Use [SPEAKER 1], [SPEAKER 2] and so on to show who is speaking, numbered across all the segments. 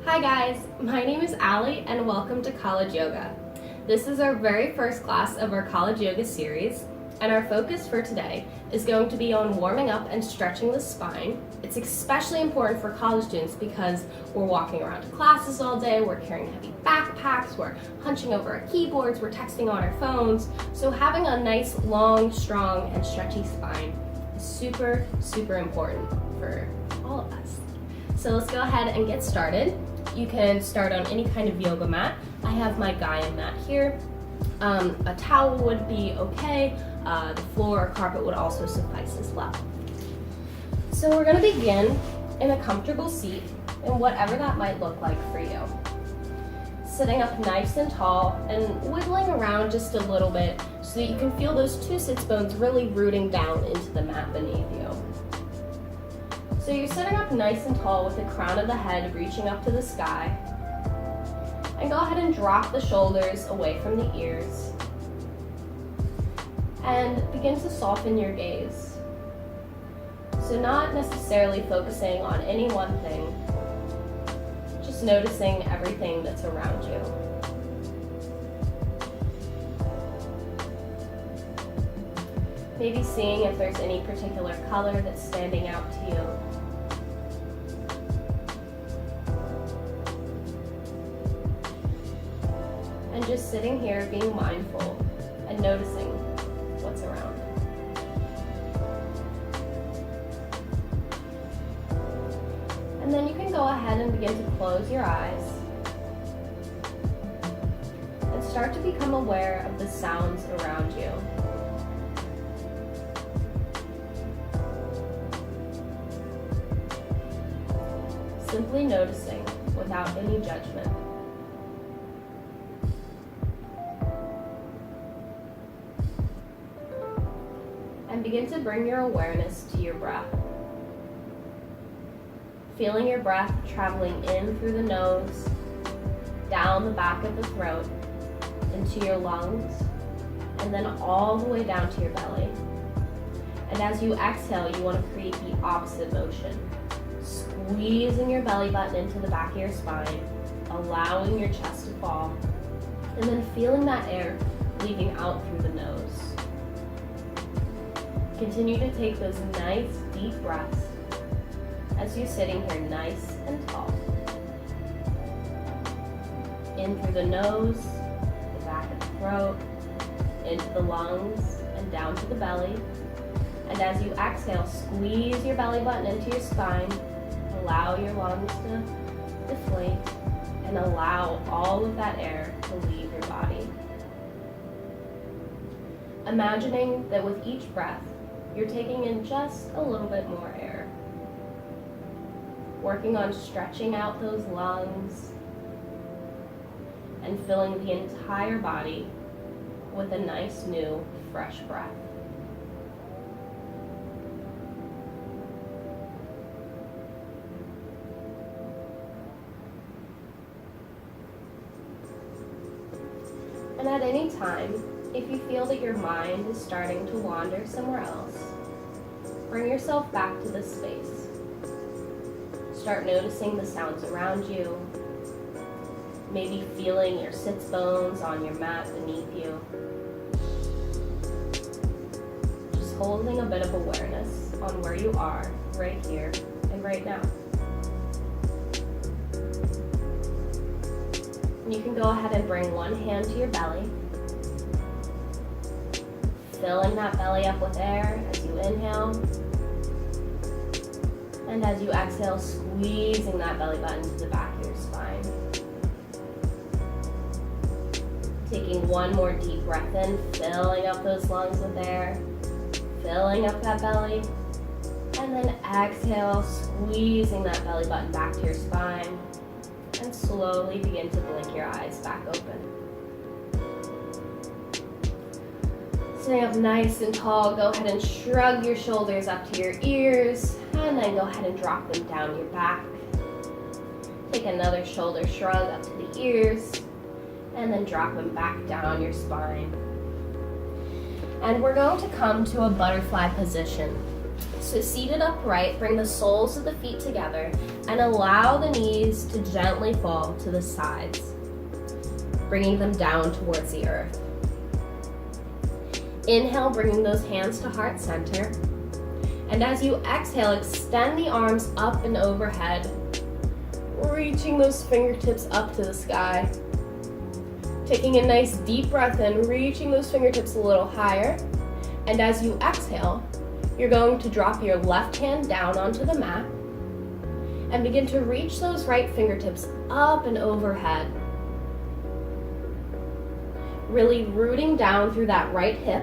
[SPEAKER 1] Hi guys, my name is Allie and welcome to College Yoga. This is our very first class of our College Yoga series, and our focus for today is going to be on warming up and stretching the spine. It's especially important for college students because we're walking around to classes all day, we're carrying heavy backpacks, we're hunching over our keyboards, we're texting on our phones, so having a nice, long, strong, and stretchy spine is super important for all of us. So let's go ahead and get started. You can start on any kind of yoga mat. I have my Gaia mat here. A towel would be okay. The floor or carpet would also suffice as well. So we're going to begin in a comfortable seat, and whatever that might look like for you. Sitting up nice and tall and wiggling around just a little bit so that you can feel those two sits bones really rooting down into the mat beneath you. So you're sitting up nice and tall with the crown of the head reaching up to the sky. And go ahead and drop the shoulders away from the ears. And begin to soften your gaze. So not necessarily focusing on any one thing, just noticing everything that's around you. Maybe seeing if there's any particular color that's standing out to you. And just sitting here being mindful and noticing what's around. And then you can go ahead and begin to close your eyes and start to become aware of the sounds around you. Simply noticing without any judgment. And begin to bring your awareness to your breath. Feeling your breath traveling in through the nose, down the back of the throat, into your lungs, and then all the way down to your belly. And as you exhale, you want to create the opposite motion. Squeezing your belly button into the back of your spine, allowing your chest to fall, and then feeling that air leaving out through the nose. Continue to take those nice deep breaths as you're sitting here nice and tall. In through the nose, the back of the throat, into the lungs, and down to the belly. And as you exhale, squeeze your belly button into your spine, allow your lungs to deflate, and allow all of that air to leave your body. Imagining that with each breath, you're taking in just a little bit more air. Working on stretching out those lungs and filling the entire body with a nice new fresh breath. And at any time, if you feel that your mind is starting to wander somewhere else, bring yourself back to this space. Start noticing the sounds around you, maybe feeling your sits bones on your mat beneath you. Just holding a bit of awareness on where you are right here and right now. And you can go ahead and bring one hand to your belly, filling that belly up with air as you inhale. And as you exhale, squeezing that belly button to the back of your spine. Taking one more deep breath in, filling up those lungs with air, filling up that belly. And then exhale, squeezing that belly button back to your spine. And slowly begin to blink your eyes back open. Sitting up nice and tall, go ahead and shrug your shoulders up to your ears, and then go ahead and drop them down your back. Take another shoulder shrug up to the ears, and then drop them back down your spine. And we're going to come to a butterfly position. So seated upright, bring the soles of the feet together and allow the knees to gently fall to the sides, bringing them down towards the earth. Inhale, bringing those hands to heart center. And as you exhale, extend the arms up and overhead, reaching those fingertips up to the sky. Taking a nice deep breath in, reaching those fingertips a little higher. And as you exhale, you're going to drop your left hand down onto the mat and begin to reach those right fingertips up and overhead. Really rooting down through that right hip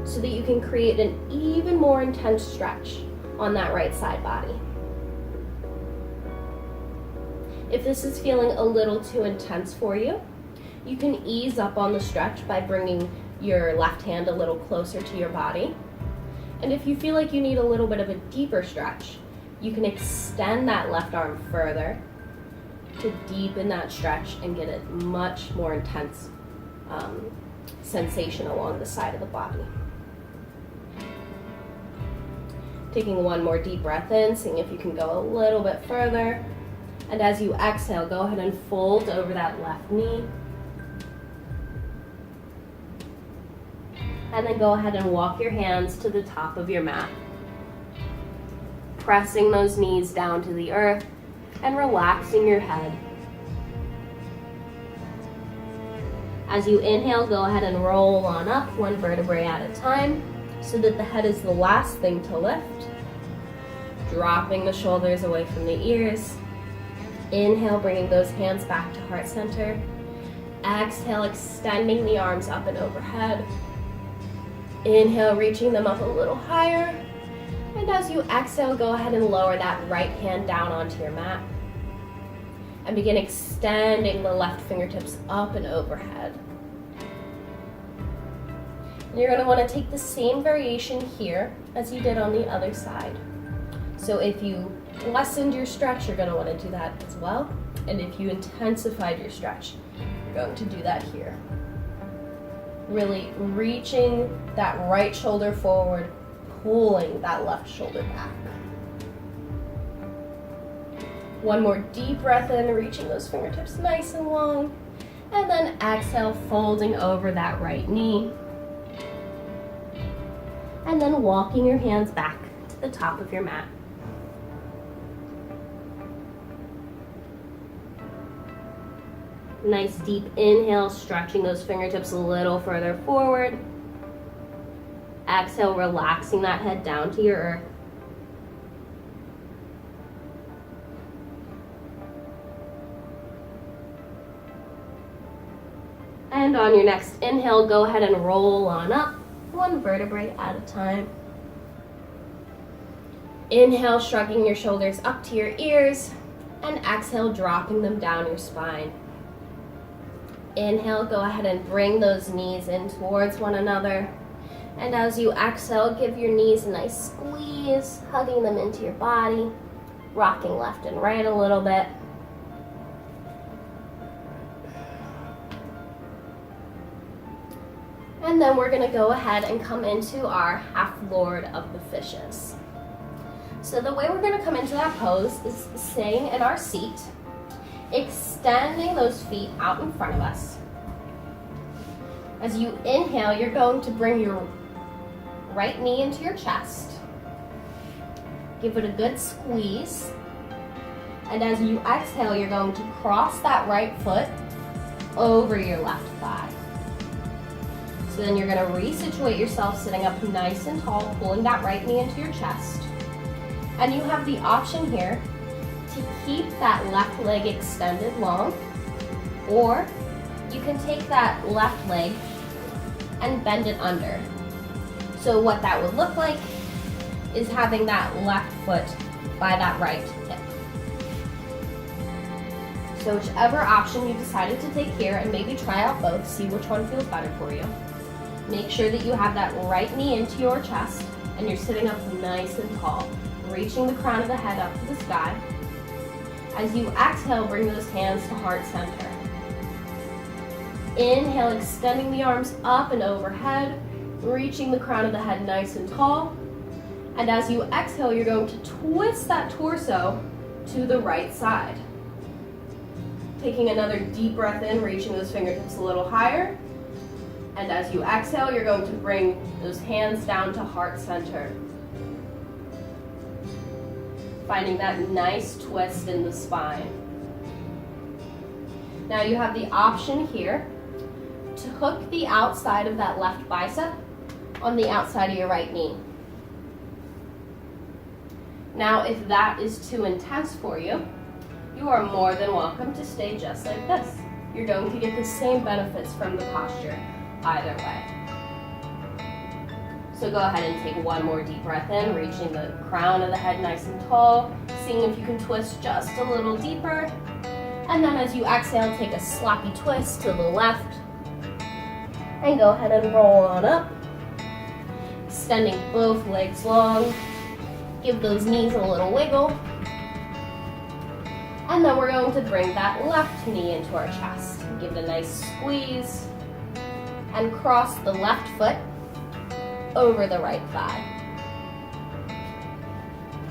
[SPEAKER 1] so that you can create an even more intense stretch on that right side body. If this is feeling a little too intense for you, you can ease up on the stretch by bringing your left hand a little closer to your body. And if you feel like you need a little bit of a deeper stretch, you can extend that left arm further to deepen that stretch and get a much more intense sensation along the side of the body. Taking one more deep breath in, seeing if you can go a little bit further. And as you exhale, go ahead and fold over that left knee. And then go ahead and walk your hands to the top of your mat, pressing those knees down to the earth and relaxing your head. As you inhale, go ahead and roll on up one vertebrae at a time so that the head is the last thing to lift, dropping the shoulders away from the ears. Inhale, bringing those hands back to heart center. Exhale, extending the arms up and overhead. Inhale, reaching them up a little higher. And as you exhale, go ahead and lower that right hand down onto your mat. And begin extending the left fingertips up and overhead. And you're going to want to take the same variation here as you did on the other side. So if you lessened your stretch, you're going to want to do that as well. And if you intensified your stretch, you're going to do that here. Really reaching that right shoulder forward, pulling that left shoulder back. One more deep breath in, reaching those fingertips nice and long. And then exhale, folding over that right knee. And then walking your hands back to the top of your mat. Nice deep inhale, stretching those fingertips a little further forward. Exhale, relaxing that head down to your earth. And on your next inhale, go ahead and roll on up, one vertebrae at a time. Inhale, shrugging your shoulders up to your ears, and exhale, dropping them down your spine. Inhale, go ahead and bring those knees in towards one another. And as you exhale, give your knees a nice squeeze, hugging them into your body, rocking left and right a little bit. And then we're gonna go ahead and come into our half lord of the fishes. So the way we're gonna come into that pose is staying in our seat, extending those feet out in front of us. As you inhale, you're going to bring your right knee into your chest. Give it a good squeeze. And as you exhale, you're going to cross that right foot over your left thigh. So then you're going to resituate yourself sitting up nice and tall, pulling that right knee into your chest. And you have the option here to keep that left leg extended long, or you can take that left leg and bend it under. So what that would look like is having that left foot by that right hip. So whichever option you decided to take here, and maybe try out both, see which one feels better for you. Make sure that you have that right knee into your chest and you're sitting up nice and tall, reaching the crown of the head up to the sky. As you exhale, bring those hands to heart center. Inhale, extending the arms up and overhead, reaching the crown of the head nice and tall. And as you exhale, you're going to twist that torso to the right side. Taking another deep breath in, reaching those fingertips a little higher. And as you exhale, you're going to bring those hands down to heart center. Finding that nice twist in the spine. Now you have the option here to hook the outside of that left bicep on the outside of your right knee. Now, if that is too intense for you, you are more than welcome to stay just like this. You're going to get the same benefits from the posture either way. So go ahead and take one more deep breath in, reaching the crown of the head nice and tall, seeing if you can twist just a little deeper. And then as you exhale, take a sloppy twist to the left. And go ahead and roll on up. Extending both legs long. Give those knees a little wiggle. And then we're going to bring that left knee into our chest. Give it a nice squeeze. And cross the left foot over the right thigh.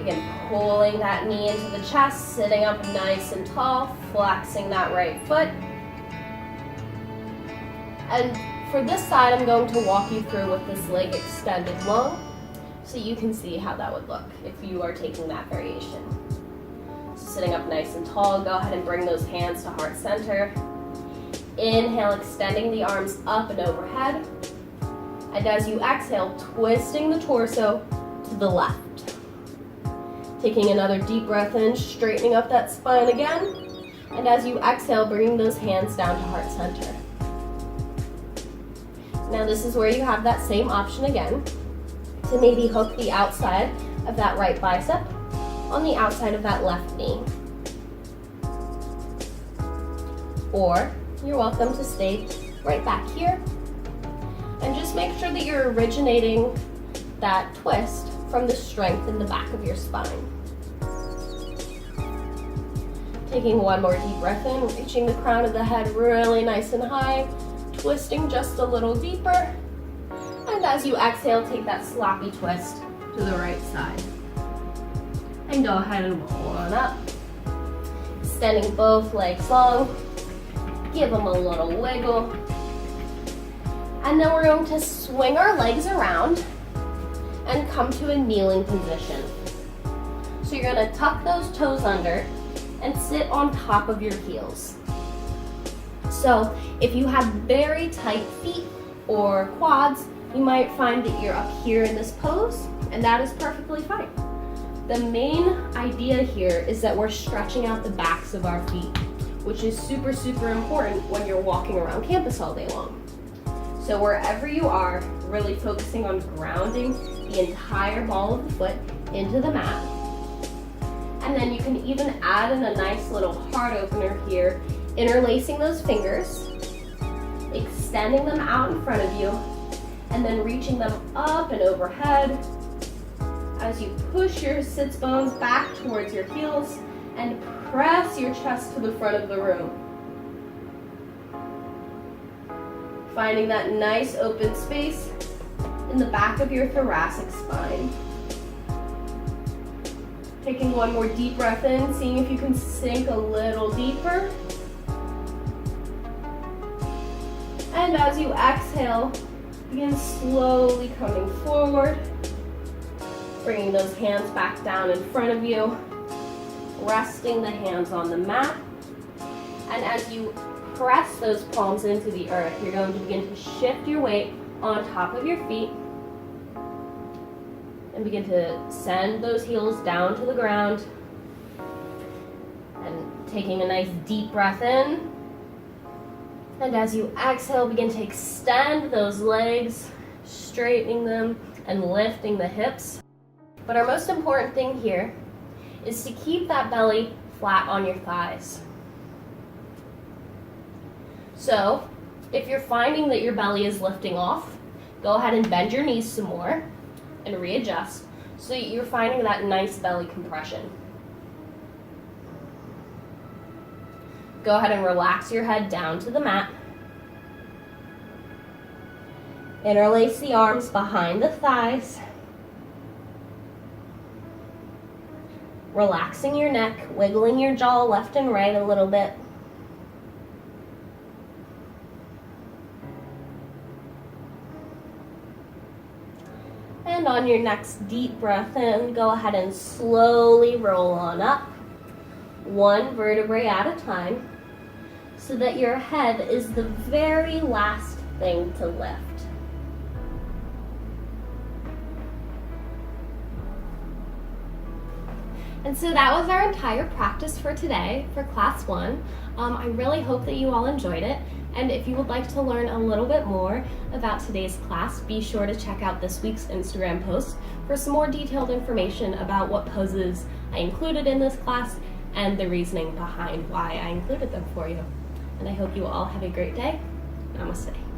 [SPEAKER 1] Again, pulling that knee into the chest, sitting up nice and tall, flexing that right foot. And for this side, I'm going to walk you through with this leg extended long, so you can see how that would look if you are taking that variation. So sitting up nice and tall, go ahead and bring those hands to heart center. Inhale, extending the arms up and overhead. And as you exhale, twisting the torso to the left. Taking another deep breath in, straightening up that spine again. And as you exhale, bringing those hands down to heart center. Now this is where you have that same option again, to maybe hook the outside of that right bicep on the outside of that left knee. Or you're welcome to stay right back here. And just make sure that you're originating that twist from the strength in the back of your spine. Taking one more deep breath in, reaching the crown of the head really nice and high, twisting just a little deeper. And as you exhale, take that sloppy twist to the right side. And go ahead and roll on up. Extending both legs long. Give them a little wiggle. And then we're going to swing our legs around and come to a kneeling position. So you're going to tuck those toes under and sit on top of your heels. So if you have very tight feet or quads, you might find that you're up here in this pose, and that is perfectly fine. The main idea here is that we're stretching out the backs of our feet, which is super, super important when you're walking around campus all day long. So wherever you are, really focusing on grounding the entire ball of the foot into the mat. And then you can even add in a nice little heart opener here, interlacing those fingers, extending them out in front of you, and then reaching them up and overhead as you push your sits bones back towards your heels and press your chest to the front of the room. Finding that nice open space in the back of your thoracic spine. Taking one more deep breath in, seeing if you can sink a little deeper. And as you exhale, begin slowly coming forward, bringing those hands back down in front of you, resting the hands on the mat. And as you press those palms into the earth, you're going to begin to shift your weight on top of your feet and begin to send those heels down to the ground. And taking a nice deep breath in. And as you exhale, begin to extend those legs, straightening them and lifting the hips. But our most important thing here is to keep that belly flat on your thighs. So if you're finding that your belly is lifting off, go ahead and bend your knees some more and readjust so that you're finding that nice belly compression. Go ahead and relax your head down to the mat. Interlace the arms behind the thighs. relaxing your neck, wiggling your jaw left and right a little bit. And on your next deep breath in, go ahead and slowly roll on up, one vertebrae at a time, so that your head is the very last thing to lift. And so that was our entire practice for today for class 1. I really hope that you all enjoyed it. And if you would like to learn a little bit more about today's class, be sure to check out this week's Instagram post for some more detailed information about what poses I included in this class and the reasoning behind why I included them for you. And I hope you all have a great day. Namaste.